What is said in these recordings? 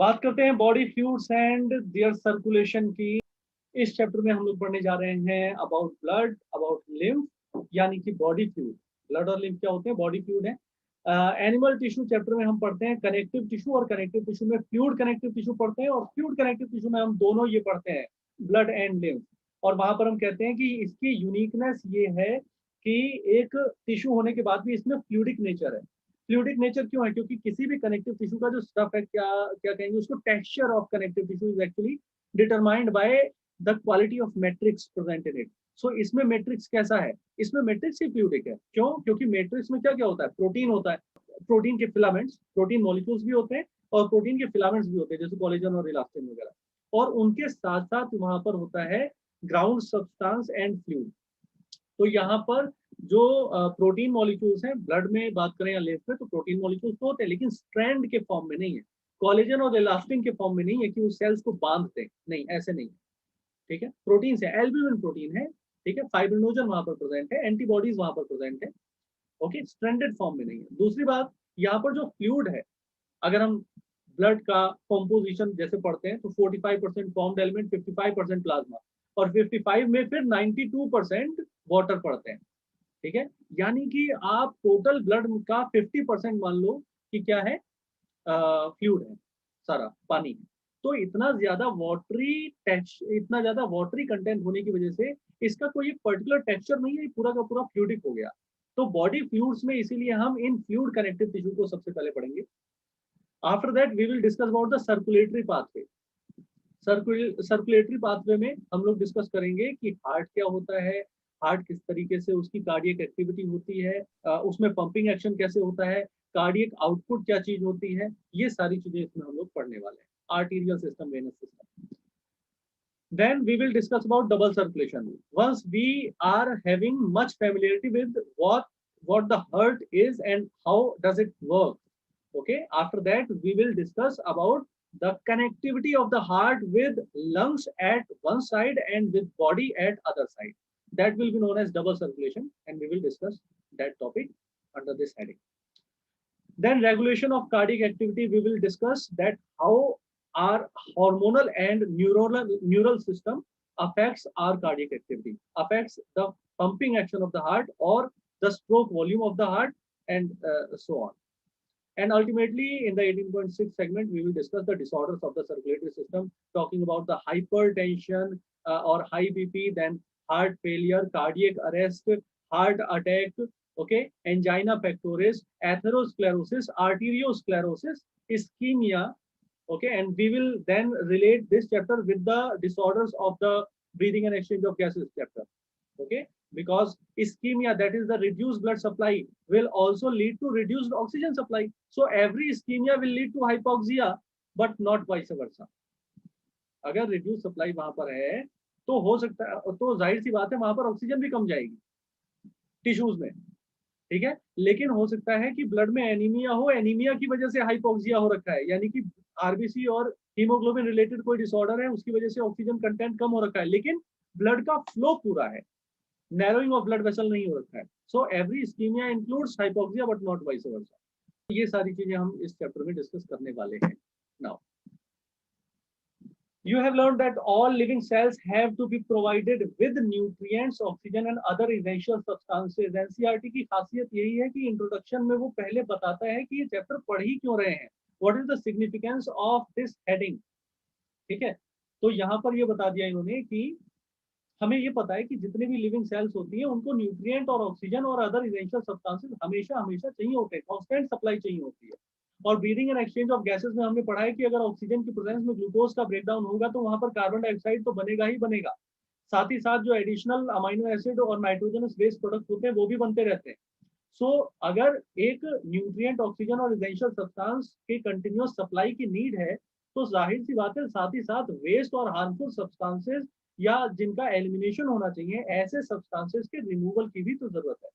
बात करते हैं body fluids and their circulation की। इस चैप्टर में हम लोग पढ़ने जा रहे हैं अबाउट ब्लड, अबाउट लिम्फ, यानी कि बॉडी फ्लूइड। ब्लड और लिम्फ क्या होते हैं? बॉडी फ्लूइड है। एनिमल टिश्यू चैप्टर में हम पढ़ते हैं कनेक्टिव टिश्यू, और कनेक्टिव टिश्यू में फ्लूइड कनेक्टिव टिश्यू पढ़ते हैं, और फ्लूइड कनेक्टिव टिश्यू में हम दोनों ये पढ़ते हैं, ब्लड एंड लिम्फ। और वहां पर हम कहते हैं कि इसकी यूनिकनेस ये है कि एक टिश्यू होने के बाद भी इसमें फ्लूइडिक नेचर है। फ्लूइडिक नेचर क्यों है? क्योंकि किसी भी कनेक्टिव टिश्यू का जो स्टफ है, क्या क्या कहेंगे उसको, texture of connective tissue is actually determined by the quality of matrix present in it. So इसमें मैट्रिक्स कैसा है? इसमें मैट्रिक्स ही फ्लूइडिक है। क्यों? क्योंकि मैट्रिक्स में क्या क्या होता है? प्रोटीन होता है, प्रोटीन के फिलामेंट्स, प्रोटीन मॉलिक्यूल्स भी होते हैं, और प्रोटीन के फिलामेंट्स भी होते हैं, जैसे कोलेजन और इलास्टिन वगैरह। और उनके साथ साथ वहां पर होता है ग्राउंड सब्सटेंस एंड फ्लूइड। तो यहाँ पर जो प्रोटीन मॉलिक्यूल्स हैं, ब्लड में बात करें या लिम्फ में, तो प्रोटीन मॉलिक्यूल्स तो होते हैं, लेकिन स्ट्रैंड के फॉर्म में नहीं है, कोलेजन और इलास्टिन के फॉर्म में नहीं है कि उस सेल्स को बांधते हैं, नहीं, ऐसे नहीं है। ठीक है, प्रोटीन से एल्ब्यूमिन प्रोटीन है, ठीक है, फाइब्रिनोजन वहां पर प्रेजेंट है, एंटीबॉडीज वहां पर प्रेजेंट है। ओके, स्ट्रैंडेड फॉर्म में नहीं है। दूसरी बात, यहाँ पर जो फ्लूइड है, अगर हम ब्लड का कॉम्पोजिशन जैसे पढ़ते हैं तो 45% फॉर्म्ड एलिमेंट, 55% प्लाज्मा, और 55 में फिर 92% वाटर पढ़ते हैं। ठीक है, यानी कि आप टोटल ब्लड का 50% मान लो कि क्या है, फ्लूइड है, सारा पानी है। तो इतना ज्यादा वाटरी कंटेंट होने की वजह से इसका कोई एक पर्टिकुलर टेक्सचर नहीं है, पूरा का पूरा फ्लूइडिक हो गया। तो बॉडी फ्लूइड्स में इसीलिए हम इन फ्लूइड कनेक्टिव टिश्यू को सबसे पहले पढ़ेंगे। After that we will discuss about the circulatory pathway. Circulatory pathway में हम लोग डिस्कस करेंगे कि हार्ट क्या होता है, हार्ट किस तरीके से उसकी कार्डियक एक्टिविटी होती है, उसमें पंपिंग एक्शन कैसे होता है, कार्डियक आउटपुट क्या चीज होती है, ये सारी चीजें इसमें हम लोग पढ़ने वाले हैं। Arterial system, venous system. Then we will discuss about double circulation. Once we are having much familiarity with what the heart is and how does it work. Okay, after that we will discuss about the connectivity of the heart with lungs at one side and with body at other side. That will be known as double circulation, and we will discuss that topic under this heading. Then regulation of cardiac activity, we will discuss that how our hormonal and neural system affects our cardiac activity, affects the pumping action of the heart or the stroke volume of the heart, and so on. And ultimately, in the 18.6 segment, we will discuss the disorders of the circulatory system, talking about the hypertension or high BP, then heart failure, cardiac arrest, heart attack, okay, angina pectoris, atherosclerosis, arteriosclerosis, ischemia, okay, and we will then relate this chapter with the disorders of the breathing and exchange of gases chapter, okay, because ischemia, that is the reduced blood supply, will also lead to reduced oxygen supply. So every ischemia will lead to hypoxia, but not vice versa. अगर reduced supply वहां पर है तो हो सकता है, तो जाहिर सी बात है वहां पर ऑक्सीजन भी कम जाएगी टिश्यूज में, ठीक है। लेकिन हो सकता है कि ब्लड में एनीमिया हो, एनीमिया की वजह से हाइपोक्सिया हो रखा है, यानी कि आरबीसी और हीमोग्लोबिन रिलेटेड कोई डिसऑर्डर है, उसकी वजह से ऑक्सीजन कंटेंट कम हो रखा है, लेकिन ब्लड का फ्लो पूरा है, नैरोइंग ऑफ ब्लड वेसल नहीं हो रखा है। So every ischaemia includes hypoxia but not vice versa. ये सारी चीजें हम इस चैप्टर में डिस्कस करने वाले हैं। Now you have learned that all living cells have to be provided with nutrients, oxygen and other essential substances. NCERT की खासियत यही है कि इंट्रोडक्शन में वो पहले बताता है कि ये चैप्टर पढ़ ही क्यों रहे हैं, what is the significance of this heading, ठीक है। तो यहाँ पर ये बता दिया इन्होंने कि हमें ये पता है कि जितने भी लिविंग सेल्स होती हैं उनको न्यूट्रिएंट और ऑक्सीजन और अदर इसेंशियल सब्सटेंसेस हमेशा हमेशा चाहिए होते हैं, कांस्टेंट सप्लाई चाहिए होती है। और breathing and exchange of gases में हमने पढ़ा है कि अगर ऑक्सीजन की प्रेजेंस में ग्लूकोज का ब्रेकडाउन होगा तो वहां पर कार्बन डाइऑक्साइड तो बनेगा ही बनेगा, साथ ही साथ जो एडिशनल अमाइनो एसिड और नाइट्रोजनस बेस्ड प्रोडक्ट होते हैं वो भी बनते रहते हैं। सो अगर एक न्यूट्रिएंट, ऑक्सीजन और इसेंशियल सब्सटेंस के कंटिन्यूअस सप्लाई की नीड है तो जाहिर सी बात है साथ ही साथ वेस्ट और हार्मफुल सब्सटेंसेस या जिनका एलिमिनेशन होना चाहिए, ऐसे सब्सटेंसेस के रिमूवल की भी तो जरूरत है,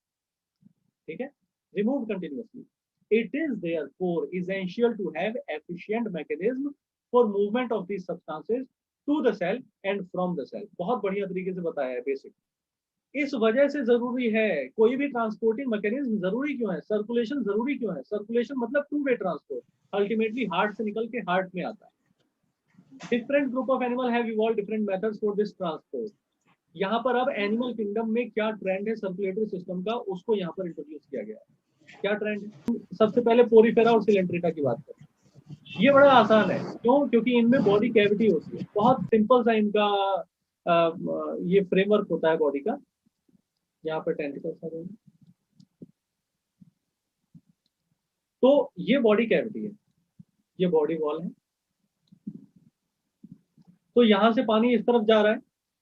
ठीक है, remove continuously. It is therefore essential to have efficient mechanism for movement of these substances to the cell and from the cell. बहुत बढ़िया तरीके से बताया है बेसिक। इस वजह से जरूरी है, कोई भी ट्रांसपोर्टिंग मैकेनिज्म जरूरी क्यों है, सर्कुलेशन जरूरी क्यों है। सर्कुलेशन मतलब two way transport, ultimately heart से निकल के हार्ट में आता है, different group of animal have evolve different methods for this transport. यहाँ पर अब एनिमल किंगडम में क्या ट्रेंड है सर्कुलेटरी सिस्टम का, उसको यहाँ पर इंट्रोड्यूस किया गया है। क्या ट्रेंड है? सबसे पहले पोरीफेरा और सिलेंड्रेटा की बात करें। ये बड़ा आसान है, क्यों? क्योंकि इनमें बॉडी कैविटी होती है, बहुत सिंपल सा इनका ये फ्रेमवर्क होता है बॉडी का। यहाँ पर टेंटिकल्स आ जाएंगे, तो ये बॉडी कैविटी है, ये बॉडी वॉल है। तो यहाँ से पानी इस तरफ जा रहा है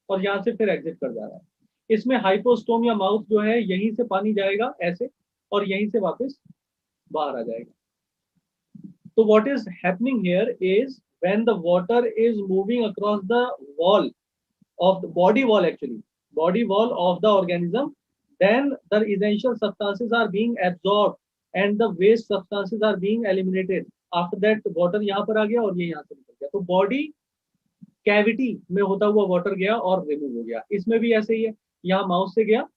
और यहाँ से फिर एग्जिट कर जा रहा है। इसमें हाइपोस्टोम या माउथ जो है, यहीं से पानी जाएगा ऐसे और यहीं से वापस बाहर आ जाएगा। तो what is happening here is when the water is moving across the wall of the body wall, actually body wall of the organism, then the essential substances are being absorbed and the waste substances are being eliminated. After that water यहाँ पर आ गया और ये यहाँ से निकल गया, तो बॉडी कैविटी में होता हुआ वाटर गया और रिमूव हो गया। इसमें भी ऐसे ही है, यहाँ माउथ से गया,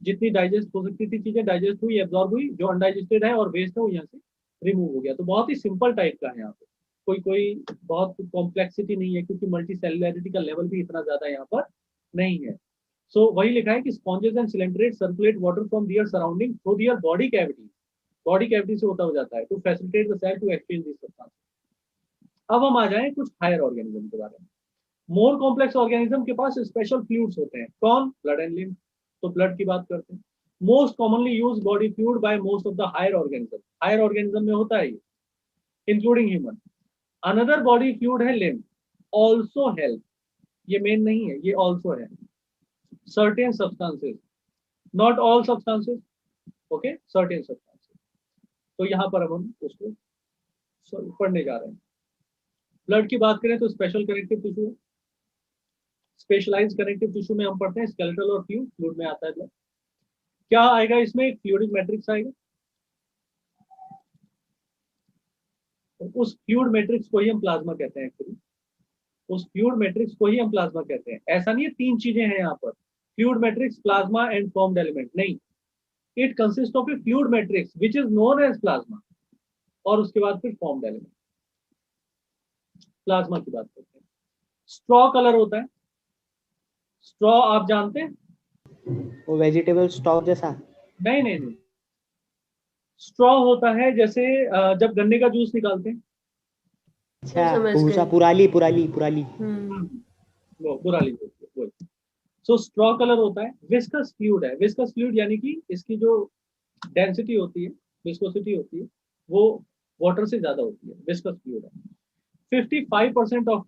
जितनी डाइजेस्ट हो सकती थी चीजें डाइजेस्ट हुई, एब्जॉर्ब हुई, जो अनडाइजेस्टेड है और वेस्ट है वो यहाँ से रिमूव हो गया। तो बहुत ही सिंपल टाइप का है यहाँ पे, कोई कोई बहुत कॉम्प्लेक्सिटी नहीं है, क्योंकि मल्टी सेलुलरिटी का लेवल भी इतना ज्यादा यहाँ पर नहीं है। सो वही लिखा है कि sponges and coelenterates circulate water from their surrounding through their body cavity. Body cavity से होता हो जाता है to facilitate the cell to exchange this substance. अब हम आ जाएं कुछ हायर ऑर्गेनिज्म के बारे में। मोर कॉम्प्लेक्स ऑर्गेनिज्म के पास स्पेशल फ्लूइड्स होते हैं। कौन? Blood and lymph. तो ब्लड की बात करते हैं। Most commonly use body fluid by most of the higher organism. Higher organism में होता है, including human. Another body fluid है लिम्फ, ऑल्सो हेल्प। ये मेन नहीं है, ये ऑल्सो है। Certain substances, not all substances, okay, certain substances. तो यहाँ पर अब हम उसको पढ़ने जा रहे हैं। ब्लड की बात करें तो special connective tissue, specialise connective tissue में हम पढ़ते हैं स्केलेटल और फ्लूइड। फ्लूइड में आता है ब्लड। क्या आएगा इसमें? एक फ्लूइडिक मैट्रिक्स आएगा। उस फ्लूइड मैट्रिक्स को ही हम प्लाज्मा कहते हैं एक्चुअली। उस फ्लूइड मैट्रिक्स को ही हम प्लाज्मा कहते हैं। ऐसा नहीं है तीन चीजें हैं यहाँ पर, fluid matrix, plasma and formed element, नहीं। It consist of a fluid matrix which is known as plasma, और उसके बाद फिर फॉर्म्ड एलिमेंट। प्लाज्मा की बात करते हैं। स्ट्रॉ कलर होता है। स्ट्रॉ आप जानते हैं? वो वेजिटेबल स्टॉक जैसा? नहीं नहीं नहीं, स्ट्रॉ होता है जैसे जब गन्ने का जूस निकालते हैं। अच्छा, भूसा, पुराली पुराली पुराली। वो बुराली होती है, वही। सो स्ट्रॉ कलर होता है। विस्कस फ्लूइड है। विस्कस फ्लूइड यानी कि इसकी जो डेंसिटी होती है, विस्कोसिटी होती है, वो वाटर से ज्यादा होती है, विस्कस फ्लूइड है। 55% ऑफ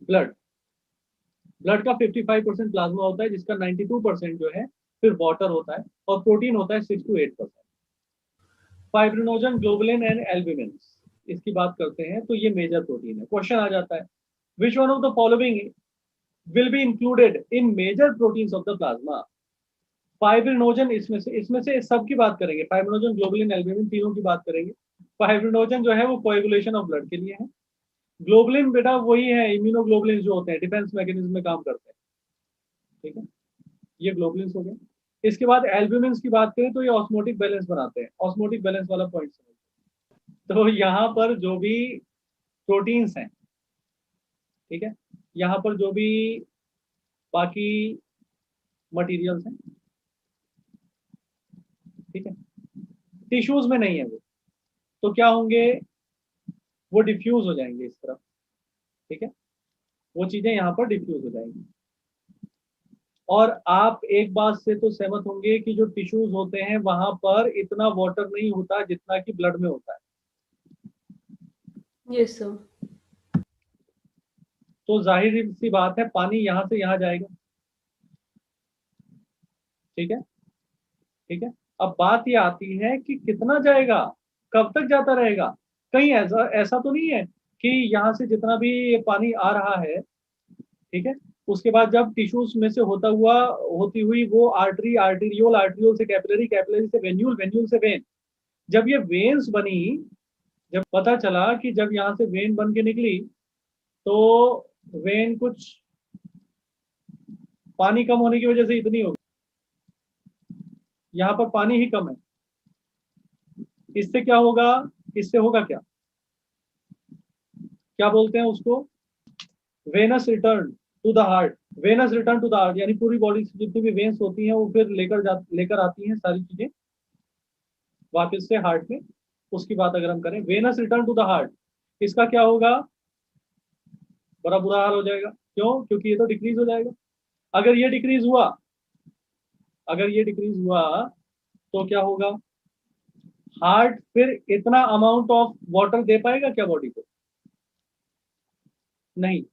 ब्लड का 55% प्लाज्मा होता है, जिसका 92% जो है फिर वाटर होता है, और प्रोटीन होता है 6 to 8%। Fibrinogen, globulin and albumin, इसकी बात करते हैं तो ये मेजर प्रोटीन है। क्वेश्चन आ जाता है, which one of the following will be included in major proteins of the plasma? Fibrinogen इसमें से सब की बात करेंगे। फाइब्रिनोजन, ग्लोबुलिन, एल्ब्यूमिन, तीनों की बात करेंगे। फाइब्रिनोजन जो है वो कोएगुलेशन ऑफ ब्लड के लिए है। ग्लोबुलिन बेटा वही है, इम्यूनोग्लोबुलिन जो होते हैं, डिफेंस मैकेनिज्म में काम करते हैं, ठीक है, ये ग्लोबुलिन हो गए। इसके बाद एल्ब्यूमिन की बात करें तो ये ऑस्मोटिक बैलेंस बनाते हैं। ऑस्मोटिक बैलेंस वाला पॉइंट समझ। तो यहाँ पर जो भी प्रोटीन्स हैं, ठीक है, यहाँ पर जो भी बाकी मटेरियल्स हैं, ठीक है, टिश्यूज में नहीं है वो, तो क्या होंगे? वो डिफ्यूज हो जाएंगे इस तरफ, ठीक है, वो चीजें यहाँ पर डिफ्यूज हो जाएंगी। और आप एक बात से तो सहमत होंगे कि जो टिश्यूज होते हैं वहां पर इतना वाटर नहीं होता जितना कि ब्लड में होता है। Yes sir. तो जाहिर सी बात है पानी यहाँ से यहाँ जाएगा, ठीक है, ठीक है। अब बात ये आती है कि कितना जाएगा, कब तक जाता रहेगा। कहीं ऐसा ऐसा तो नहीं है कि यहाँ से जितना भी ये पानी आ रहा है, ठीक है, उसके बाद जब टिश्यूज में से होती हुई वो आर्टरी, आर्टीरियोल, आर्टीरियोल से कैपिलरी, कैपिलरी से वेन्यूल, वेन्यूल से वेन, जब ये वेन्स बनी, जब पता चला कि जब यहाँ से वेन बन के निकली तो वेन कुछ पानी कम होने की वजह से इतनी होगी, यहाँ पर पानी ही कम है। इससे क्या होगा? इससे होगा क्या? क्या बोलते हैं उसको, venous return to the heart. Venous return to the heart यानी पूरी बॉडी से जितनी भी वेन्स होती हैं वो फिर लेकर आती हैं सारी चीजें वापस से हार्ट में। उसकी बात अगर हम करें, venous return to the heart, इसका क्या होगा, बड़ा बुरा हाल हो जाएगा। क्यों? क्योंकि ये तो डिक्रीज हो जाएगा। अगर ये डिक्रीज हुआ, अगर ये डिक्रीज हुआ तो क्या होगा, हार्ट फिर इतना अमाउंट ऑफ वाटर दे पाएगा क्या बॉडी को? नहीं।